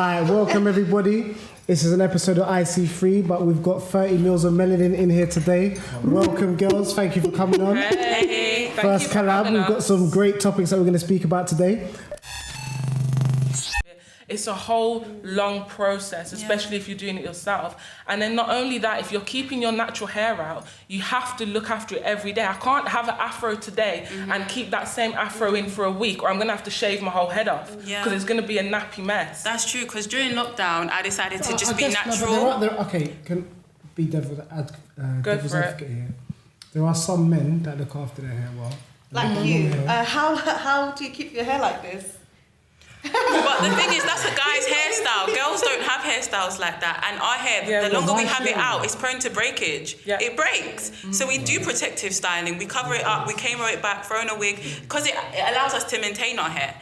Hi, welcome everybody. This is an episode of IC3, but we've got 30 mils of melanin in here today. Welcome, girls. Thank you for coming on. Hey, First collab. We've got some great topics that we're going to speak about today. It's a whole long process, especially if you're doing it yourself. And then not only that, if you're keeping your natural hair out, you have to look after it every day. I can't have an afro today and keep that same afro in for a week, or I'm going to have to shave my whole head off because it's going to be a nappy mess. That's true, because during lockdown, I decided to just be natural. Can be devil's advocate here. There are some men that look after their hair well. Like you. How do you keep your hair like this? But the thing is, that's a guy's hairstyle. Girls don't have hairstyles like that. And our hair, the longer we have it out, it's prone to breakage. Yeah. It breaks. So we do protective styling. We cover it up, we camera it back, throw in a wig, because it allows us to maintain our hair.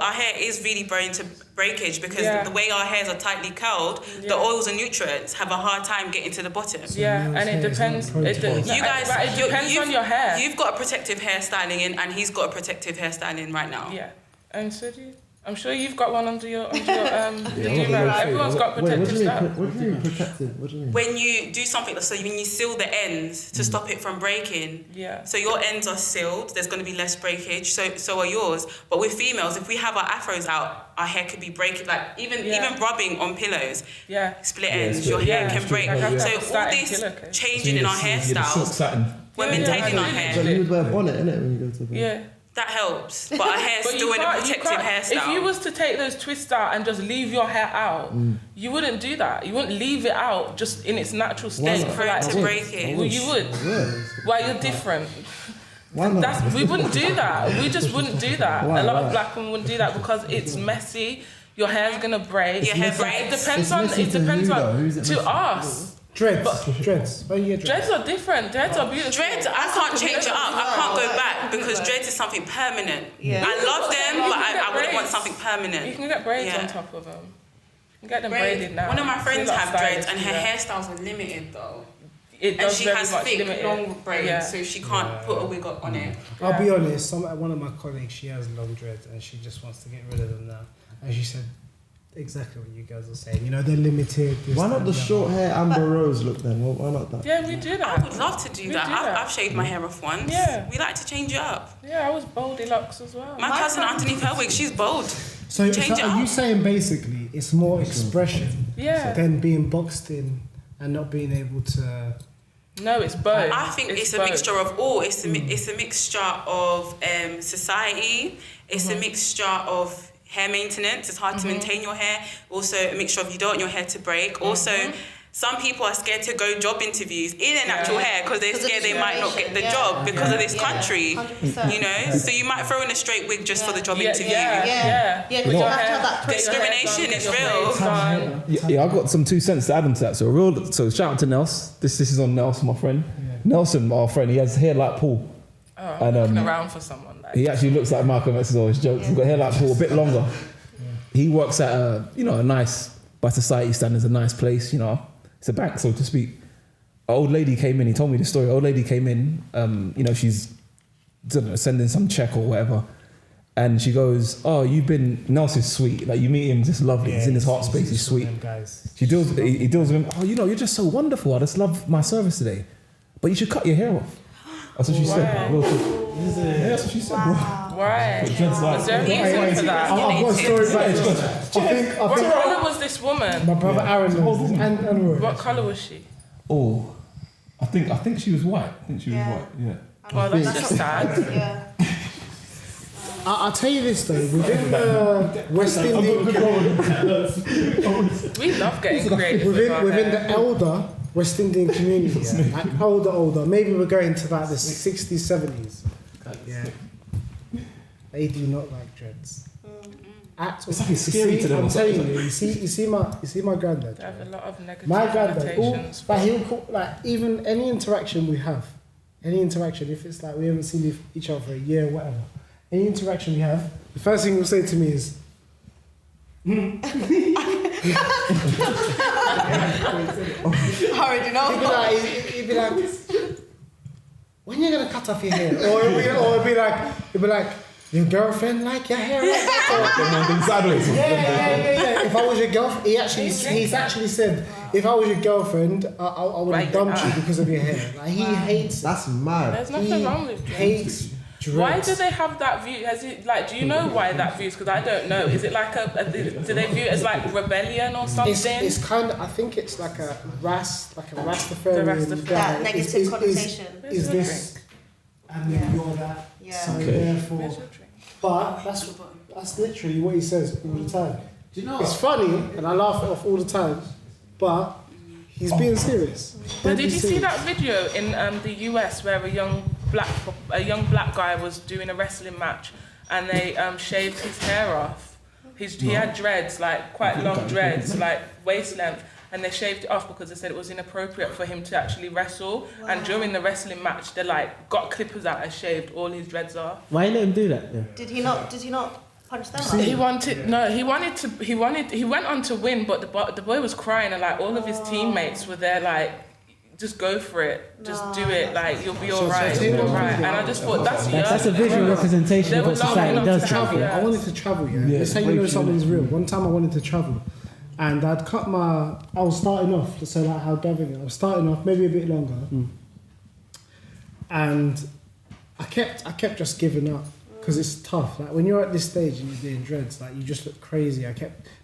Our hair is really prone to breakage because the way our hairs are tightly curled, the oils and nutrients have a hard time getting to the bottom. Yeah, and it depends. It depends on your hair. You've got a protective hairstyling in, and he's got a protective hairstyling right now. Yeah, and so do you. I'm sure you've got one under your Everyone's got protective stuff. What do you mean protective? What do you mean? When you do something, so when you seal the ends to stop it from breaking. Yeah. So your ends are sealed. There's going to be less breakage. So are yours. But with females, if we have our afros out, our hair could be breaking. Like even rubbing on pillows. Yeah. Split ends. Your hair can break. So all this changing in our hairstyles, we're maintaining our hair. So you would wear a bonnet, innit, when you go to bed? Yeah. That helps, but our hair's still in a protective hairstyle. If you was to take those twists out and just leave your hair out, you wouldn't do that. You wouldn't leave it out just in its natural state. For it to break it. Well, you would. Why, you're different. Why not? We wouldn't do that. We just wouldn't do that. A lot of black women wouldn't do that because it's messy. Your hair's gonna break. Your hair breaks. It depends on to us. Dreads. Dreads are different. Dreads are beautiful. Dreads, I can't change it up. I can't go back because dreads is something permanent. Yeah. I love them, but I wouldn't want something permanent. You can get braids on top of them. You can get them braided now. One of my friends have dreads and her hairstyles are limited though. And she has thick, long braids, so she can't put a wig on it. I'll be honest, one of my colleagues, she has long dreads and she just wants to get rid of them now. And she said, exactly what you guys are saying. You know, they're limited. Why not the short hair Amber Rose look then? Why not that? Yeah, we do that. I would love to do that. I've shaved my hair off once. Yeah. We like to change it up. Yeah, I was Goldilocks as well. My cousin underneath her wig, she's bold. So are you saying basically it's more expression than being boxed in and not being able to... No, it's both. I think it's a mixture of all. It's a mixture of society. It's a mixture of hair maintenance. It's hard to maintain your hair. Also, a mixture of you don't want your hair to break. Also, some people are scared to go job interviews in their natural hair because they're scared they might not get the job because of this country. 100%. You know, so you might throw in a straight wig just for the job interview. Yeah, because you have to have that discrimination is real. Yeah, I've got some 2 cents to add into that. So shout out to Nels. This is on Nelson, my friend. Nelson, our friend, he has hair like Paul. Oh, I'm looking around for someone. He actually looks like Malcolm X's always jokes. He's got hair like Paul, a bit longer. He works at a nice, by society standards, a nice place, you know. It's a bank, so to speak. An old lady came in, he told me the story. Old lady came in, she's sending some check or whatever. And she goes, Nelson's sweet. Like, you meet him, just lovely. He's in his heart space, he's sweet. He deals with him, you're just so wonderful. I just love my service today. But you should cut your hair off. That's what she said. Yeah, that's what she said, bro. Right. Is there a reason for that? I've got a story about it. What colour was this woman? My brother Aaron knows. And Roy. What colour was she? Oh, I think she was white. Yeah. Well, that's just sad. Yeah. I'll tell you this though, within the West Indian... We love getting creative. Within the elder West Indian community, like older, maybe we're going to about the 60s, 70s. Yeah. They do not like dreads. It's like scary to them. I'm telling you, you see my granddad. They have a lot of negative my granddad, connotations. Even any interaction we have, if it's like we haven't seen each other for a year or whatever, any interaction we have, the first thing he'll say to me is, He'd be like, when are you gonna cut off your hair? Or it'd be like, your girlfriend like your hair like that? Thing sideways. Yeah. If I was your girlfriend, he's actually said, if I was your girlfriend, I would have dumped you because of your hair. Like, he hates it. That's mad. There's nothing wrong with He dreads. hates dreads. Why do they have that view? Do you know why that view is? Because I don't know. Is it like do they view it as like rebellion or something? It's kind of, I think it's like a Rastafarian Rastafarian. guy. That negative connotation. Is this, and then you're that. Yeah. So Okay. therefore, but that's literally what he says all the time. Do you know? It's funny, and I laugh it off all the time, but he's being serious. Well, did you see that video in the US where a young black guy was doing a wrestling match and they shaved his hair off? He had dreads, like quite long dreads, like waist length, and they shaved it off because they said it was inappropriate for him to actually wrestle. Wow. And during the wrestling match, they like got clippers out and shaved all his dreads off. Why you let him do that? Yeah. Did he not punch them? He went on to win, but the boy was crying and like all of his teammates were there like, just go for it, just do it, like you'll be alright, you'll be alright. And I just thought That's a visual representation of what society does to travel. people. I wanted to travel, Let's say you know something's real. One time I wanted to travel, and I was starting off, to say like how Gavin, I was starting off maybe a bit longer, and I kept just giving up because it's tough. Like when you're at this stage and you're doing dreads, like you just look crazy.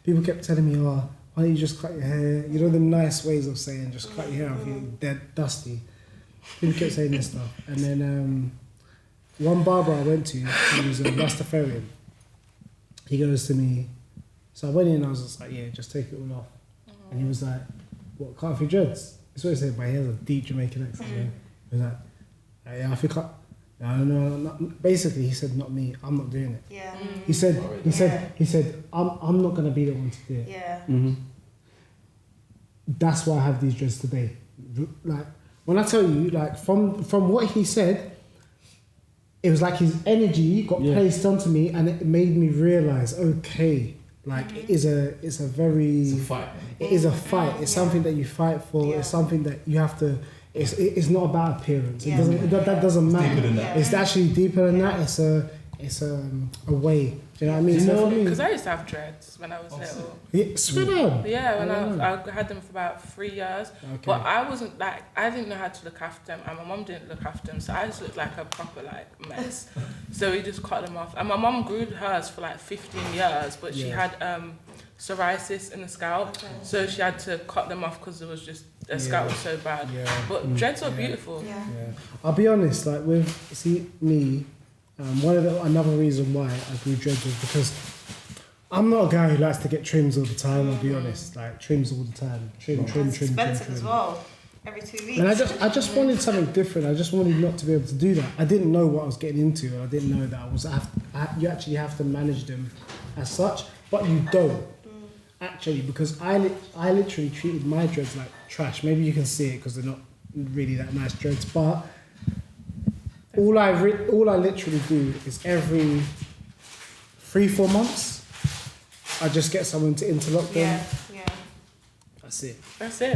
People kept telling me, oh, why don't you just cut your hair? You know the nice ways of saying just cut your hair off, you're dead dusty. People kept saying this stuff. And then one barber I went to, he was a Rastafarian. He goes to me, so I went in and I was just like, yeah, just take it all off. And he was like, what, cut off your dreads? That's what he said, but he has a deep Jamaican accent. He was like, yeah, I think no. Basically, he said, not me, I'm not doing it. Yeah. He said, I'm not gonna be the one to do it. Yeah. That's why I have these dreads today. Like when I tell you, like from what he said, it was like his energy got placed onto me, and it made me realize, okay, like it's a fight. It is a fight. It's something that you fight for. It's something that you have to. It's not about appearance. It doesn't. That doesn't matter. deeper than that. It's actually deeper than that. It's a way. Do you know what I mean? Because I used to have dreads when I was little. Yeah, swear down. Yeah, when I had them for about 3 years. Okay. But I wasn't like, I didn't know how to look after them, and my mum didn't look after them, so I just looked like a proper like mess. So we just cut them off. And my mum grew hers for like 15 years, but she had psoriasis in the scalp, so she had to cut them off because it was just, the scalp was so bad. Yeah. But dreads are beautiful. Yeah. I'll be honest. Like me. Another reason why I grew dreads was because I'm not a guy who likes to get trims all the time. I'll be honest, like trims all the time, trim. It's expensive as well. Every 2 weeks. And I just wanted something different. I just wanted not to be able to do that. I didn't know what I was getting into, and I didn't know that you actually have to manage them as such, but you don't actually, because I literally treated my dreads like trash. Maybe you can see it because they're not really that nice dreads, but. All I literally do is every 3-4 months, I just get someone to interlock them. Yeah. That's it.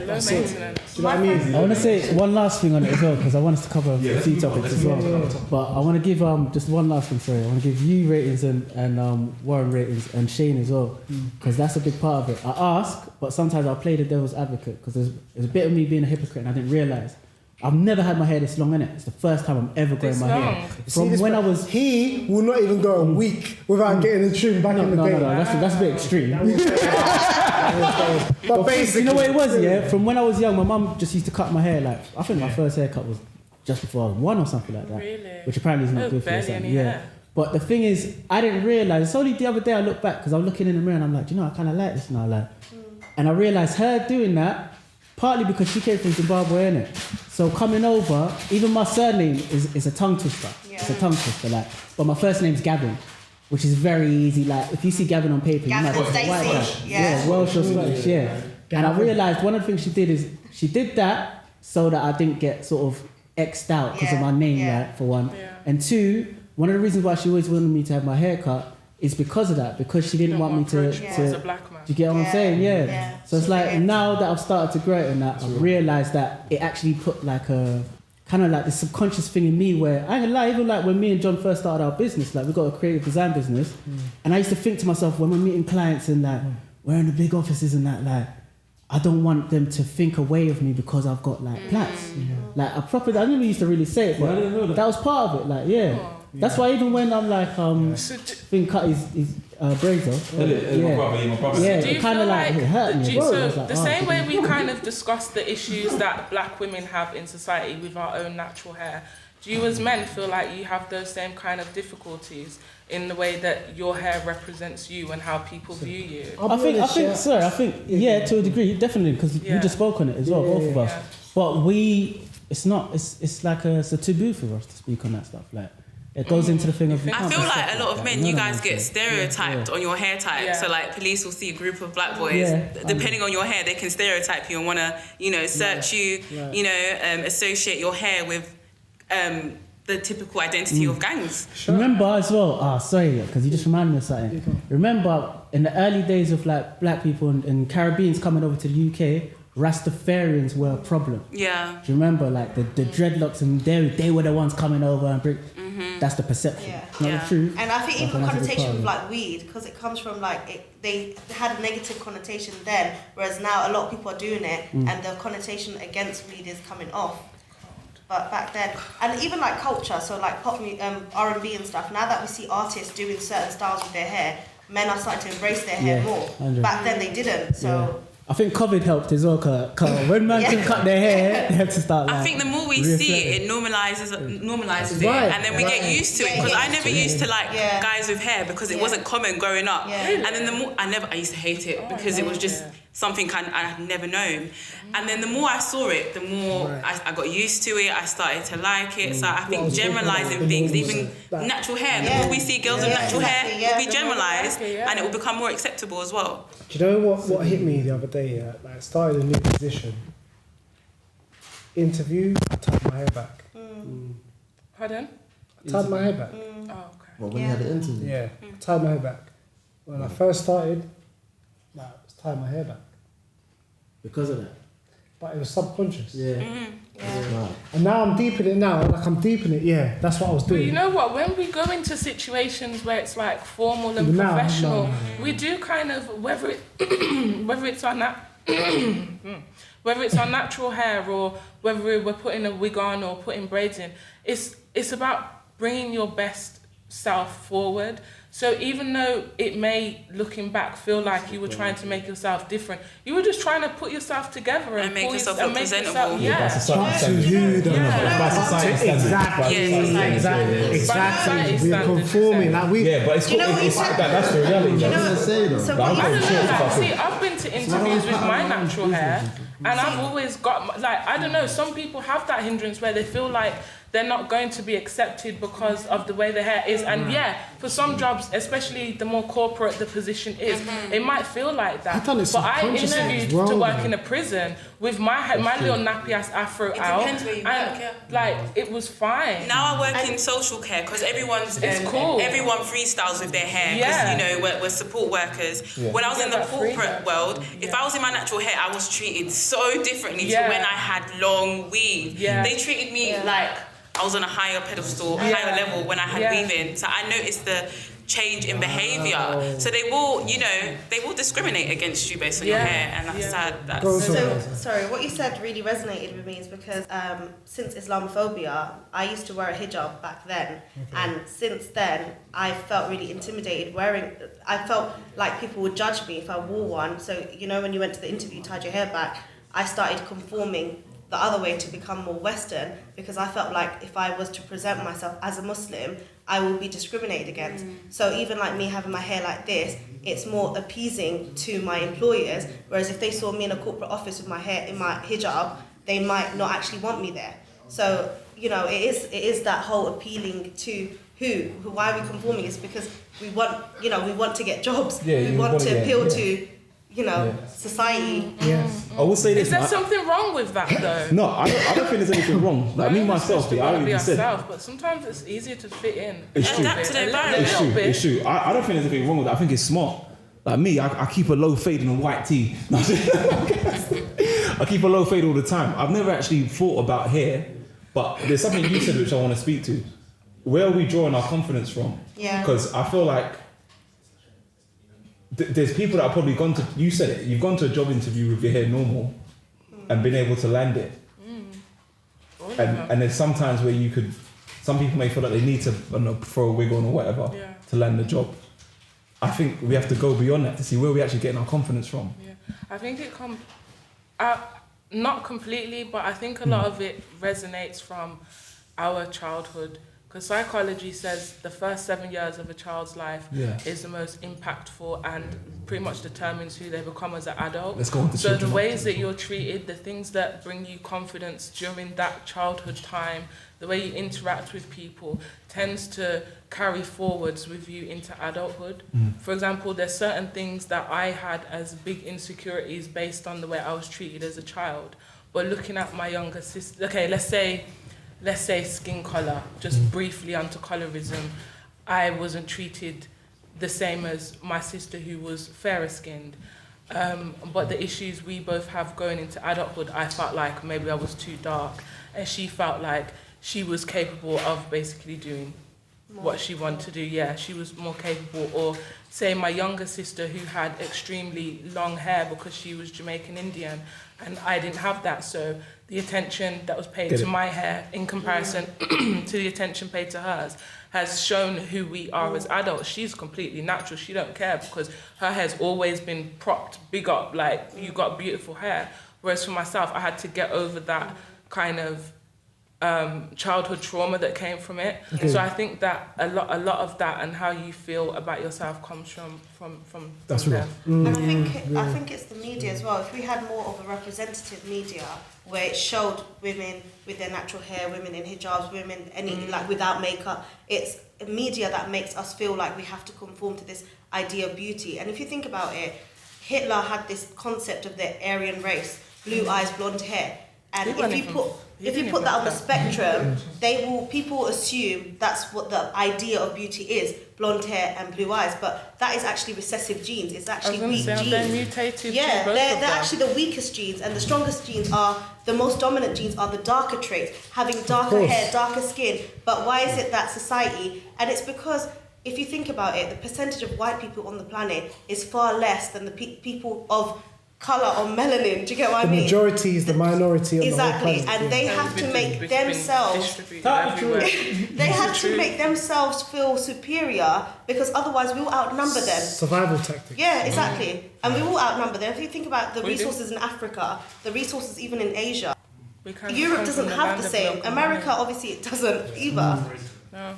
Low maintenance. Do you know what I mean? I want to say one last thing on it as well, because I want us to cover a few topics as well. But I want to give just one last thing. Sorry, I want to give you ratings and Warren ratings and Shayne as well, because that's a big part of it. I ask, but sometimes I'll play the devil's advocate because there's a bit of me being a hypocrite, and I didn't realise. I've never had my hair this long, innit? It's the first time I'm ever growing my hair. He will not even go a week without getting a trim back in the day. No, that's a bit extreme. But basically, you know what it was, yeah? From when I was young, my mum just used to cut my hair. Like, I think my first haircut was just before I was 1 or something like that. Really? Which apparently is not good for yourself. Hair. But the thing is, I didn't realise. It's only the other day I looked back because I was looking in the mirror and I'm like, do you know, I kind of like this now. Like, and I realised her doing that, partly because she came from Zimbabwe, innit? So coming over, even my surname is a tongue twister. Yeah. It's a tongue twister, like. But my first name's Gavin, which is very easy. Like, if you see Gavin on paper, Gavin you might think, white guy. Yeah. Welsh or Scottish, And I realised one of the things she did is she did that so that I didn't get sort of X'd out because of my name, like, for one. Yeah. And two, one of the reasons why she always wanted me to have my hair cut is because of that, because she didn't want me to. As a black man. Do you get what I'm saying? Yeah. Yeah. So it's like now that I've started to grow it and that, I've realised that it actually put like a kind of like this subconscious thing in me where I ain't gonna lie, even like when me and John first started our business, like we got a creative design business, and I used to think to myself when we're meeting clients and like we're in the big offices and that, like I don't want them to think away of me because I've got like plaits. Like I never used to really say it, but that was part of it. Like that's why even when I'm like being cut his braids off, my brother. yeah, Do you it kind feel of like it hurt me. so It was like, the same way we kind of discuss the issues that black women have in society with our own natural hair, do you as men feel like you have those same kind of difficulties in the way that your hair represents you and how people view you? I think to a degree, definitely, because we just spoke on it as well, both of us. But it's like it's a taboo for us to speak on that stuff. Like it goes into the thing of. I feel like a lot of men, you guys get stereotyped on your hair type. Yeah. So like police will see a group of black boys, depending on your hair, they can stereotype you and want to, search you, associate your hair with the typical identity of gangs. Remember as well, sorry, because you just reminded me of something. Remember in the early days of like black people and Caribbeans coming over to the UK, Rastafarians were a problem. Yeah. Do you remember like the dreadlocks and they were the ones coming over and bring. That's the perception. Not the truth. And I think even connotation with like weed, because it comes from like they had a negative connotation then, whereas now a lot of people are doing it, and the connotation against weed is coming off. But back then, and even like culture, so like pop, R&B and stuff. Now that we see artists doing certain styles with their hair, men are starting to embrace their hair more. 100. Back then they didn't. So. I think COVID helped as well, because when men can cut their hair, they have to start like... I think the more we see it, it normalises it, and then we get used to it. Because I never used to like guys with hair because it wasn't common growing up. And then the more I used to hate it because it was just something I had never known. And then the more I saw it, the more I got used to it. I started to like it. So I think generalising things, even natural hair, the more we see girls with natural hair, it will be generalised and it will become more acceptable as well. Do you know what hit me the other day? Like I started a new position. Interview, I tied my hair back. Pardon? I tied my hair back. Oh, okay. Well, when you had an interview? Yeah, tied my hair back. When I first started, I was tying my hair back. Because of that? But it was subconscious. Right. And now I'm deep in it now. Like I'm deep in it, that's what I was doing. But you know what? When we go into situations where it's like formal and professional, we do kind of, whether it's our natural hair or whether we're putting a wig on or putting braids in, it's about bringing your best self forward. So even though it may, looking back, feel like you were trying to make yourself different, you were just trying to put yourself together and make yourself and presentable. By society Exactly. We're conforming. Like but it's that's the reality. See, I've been to interviews with my natural hair, and I've always got I don't know. Some people have that hindrance where they feel like they're not going to be accepted because of the way their hair is. And for some jobs, especially the more corporate the position is, it might feel like that. But I interviewed to work in a prison with my little nappy ass afro out, and it was fine. Now I work in social care because everyone freestyles with their hair because we're support workers. When I was in the corporate world, if I was in my natural hair, I was treated so differently to when I had long weave. They treated me like I was on a higher pedestal, higher level when I had weaving. So I noticed the change in behaviour. So they will discriminate against you based on your hair, and that's sad. So, sorry, what you said really resonated with me is because since Islamophobia, I used to wear a hijab back then, and since then I felt really intimidated I felt like people would judge me if I wore one. So when you went to the interview, tied your hair back, I started conforming the other way to become more Western, because I felt like if I was to present myself as a Muslim, I will be discriminated against. So even like me having my hair like this, it's more appeasing to my employers, whereas if they saw me in a corporate office with my hair in my hijab, they might not actually want me there. So, it is that whole appealing to why are we conforming? It's because we want to get jobs. We want to appeal to society. I will say this. Is there something wrong with that though? No, I don't think there's anything wrong. Like me myself, I already said. But sometimes it's easier to fit in. It's true. Adapt to the environment. It's true. I don't think there's anything wrong with that. I think it's smart. Like me, I keep a low fade and a white tee. I keep a low fade all the time. I've never actually thought about hair But there's something you said which I want to speak to. Where are we drawing our confidence from? Yeah. Because I feel like there's people that have probably gone to, you said it, you've gone to a job interview with your hair normal and been able to land it. And there's sometimes where you could, some people may feel like they need to, I don't know, throw a wig on or whatever to land the job. I think we have to go beyond that to see where we're actually getting our confidence from. Yeah, I think it comes, not completely, but I think a lot of it resonates from our childhood. Because psychology says the first 7 years of a child's life is the most impactful and pretty much determines who they become as an adult. Let's go on to so the children. ways that you're treated, the things that bring you confidence during that childhood time, the way you interact with people tends to carry forwards with you into adulthood. For example, there's certain things that I had as big insecurities based on the way I was treated as a child. But looking at my younger sister, okay, let's say skin colour, just briefly onto colorism, I wasn't treated the same as my sister who was fairer skinned. But the issues we both have going into adulthood, I felt like maybe I was too dark, and she felt like she was capable of basically doing what she wanted to do. Yeah, she was more capable. Or say my younger sister who had extremely long hair because she was Jamaican Indian, and I didn't have that, so the attention that was paid to my hair in comparison to the attention paid to hers has shown who we are as adults. She's completely natural. She don't care because her hair's always been propped big up, like you got beautiful hair. Whereas for myself, I had to get over that kind of childhood trauma that came from it. Okay. So I think that a lot of that and how you feel about yourself comes from that's from real. And I think it's the media as well. If we had more of a representative media where it showed women with their natural hair, women in hijabs, women like without makeup, it's a media that makes us feel like we have to conform to this idea of beauty. And if you think about it, Hitler had this concept of the Aryan race, blue eyes, blonde hair. And if you put that on the spectrum, people assume that's what the idea of beauty is, blonde hair and blue eyes, but that is actually recessive genes. It's actually weak genes. They're mutated. Yeah, they're actually the weakest genes, and the strongest genes are, the most dominant genes are the darker traits, having darker hair, darker skin. But why is it that society, and it's because if you think about it, the percentage of white people on the planet is far less than the people of colour or melanin, do you get what I mean? The majority is the minority on the whole planet. And they have to make themselves make themselves feel superior, because otherwise we will outnumber them. Survival tactics. Yeah, exactly. And we will outnumber them. If you think about the resources in Africa, the resources even in Asia, Europe doesn't have the same. America, obviously, it doesn't either. No.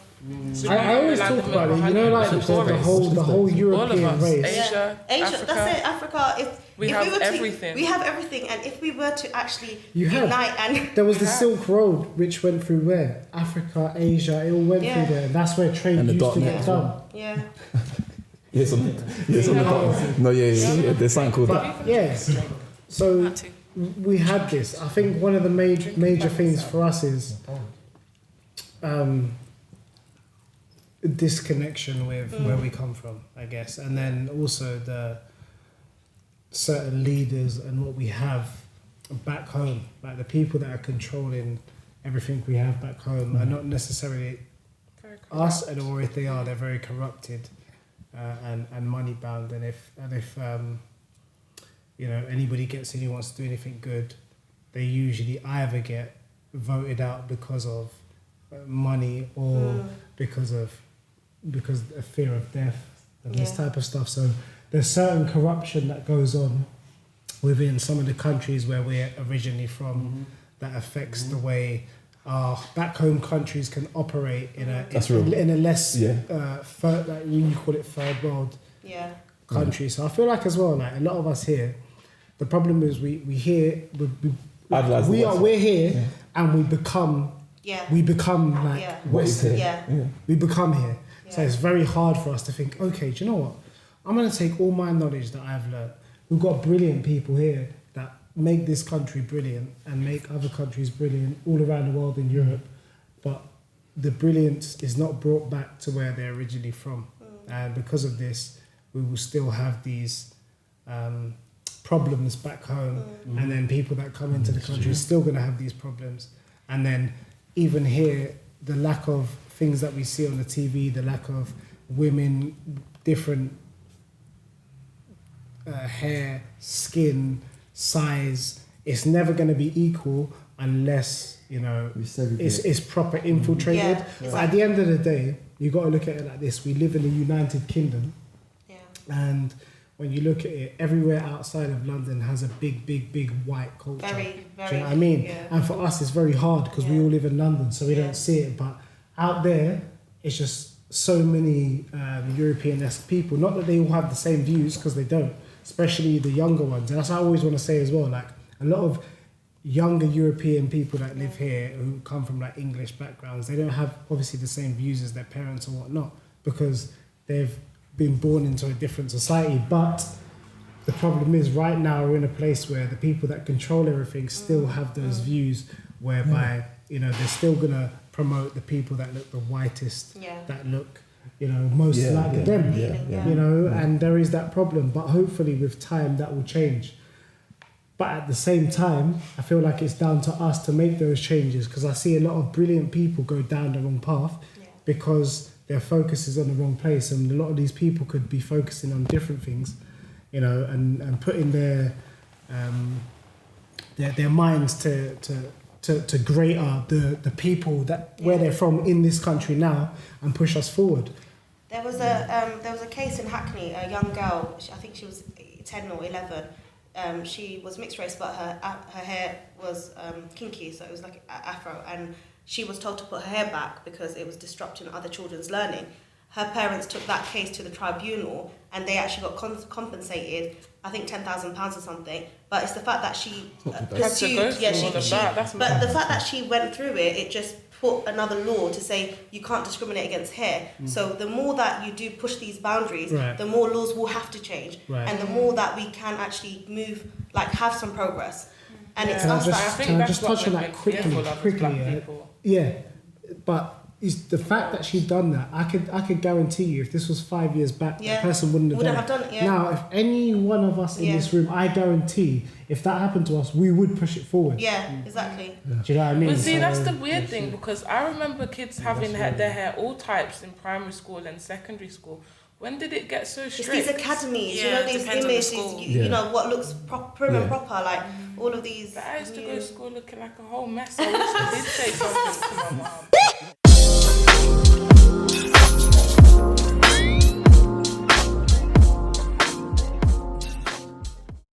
I always talk about it, you know, like the whole European race. Asia, Africa. That's it. Africa. We have everything. We have everything, and if we were to actually unite and there was the Silk Road, which went through where? Africa, Asia, it all went through there. And that's where trade used to get done. Yeah. Yes, on the dot. No, yeah. There's something called that. Yes. So we had this. I think one of the major things for us is disconnection with where we come from, I guess, and then also the certain leaders and what we have back home, like the people that are controlling everything we have back home are not necessarily us, or if they are, they're very corrupted and money bound. And if you know, anybody gets in who wants to do anything good, they usually either get voted out because of money or because of fear of death and this type of stuff. So there's certain corruption that goes on within some of the countries where we're originally from that affects the way our back home countries can operate in a less like you call it third world country. So I feel like as well, like a lot of us here, the problem is we're here and we become like Western. We become here. So it's very hard for us to think, okay, do you know what? I'm going to take all my knowledge that I've learned. We've got brilliant people here that make this country brilliant and make other countries brilliant all around the world in Europe. But the brilliance is not brought back to where they're originally from. And because of this, we will still have these problems back home. And then people that come into the country are still going to have these problems. And then even here, the lack of things that we see on the TV, the lack of women, different hair, skin, size, it's never going to be equal unless, you know, it's proper infiltrated. Yeah, But at the end of the day, you got to look at it like this. We live in the United Kingdom. Yeah. And when you look at it, everywhere outside of London has a big white culture. Very, very. Do you know what I mean? Yeah. And for us, it's very hard because we all live in London, so we don't see it. But out there, it's just so many European-esque people. Not that they all have the same views, because they don't, especially the younger ones. And that's what I always want to say as well. Like, a lot of younger European people that live here who come from like English backgrounds, they don't have obviously the same views as their parents or whatnot, because they've been born into a different society. But the problem is, right now we're in a place where the people that control everything still have those views, whereby you know, they're still gonna promote the people that look the whitest, that look, you know, most like them, you know, and there is that problem. But hopefully with time that will change. But at the same time, I feel like it's down to us to make those changes, because I see a lot of brilliant people go down the wrong path because their focus is on the wrong place, and a lot of these people could be focusing on different things, you know, and putting their minds to greater the people that where they're from in this country now, and push us forward. There was a case in Hackney, a young girl, I think she was 10 or 11. She was mixed race, but her hair was kinky, so it was like afro, and she was told to put her hair back because it was disrupting other children's learning. Her parents took that case to the tribunal, and they actually got compensated, I think £10,000 or something. But it's the fact that she pursued, but the fact that she went through it, it just put another law to say you can't discriminate against hair. So the more that you do push these boundaries, the more laws will have to change, and the more that we can actually move, like have some progress. And it's us that can I just touch on that quickly? Yeah, but is the fact that she'd done that, I could guarantee you, if this was 5 years back, the person wouldn't have done it. Now, if any one of us in this room, I guarantee, if that happened to us, we would push it forward. Yeah, exactly. Do you know what I mean? But see, that's the weird thing, because I remember kids having their hair all types in primary school and secondary school. When did it get so strict? It's these academies, you know, these images, you know, what looks prim and proper, like all of these. But I used to go to school looking like a whole mess. I wish I did say something to my mum.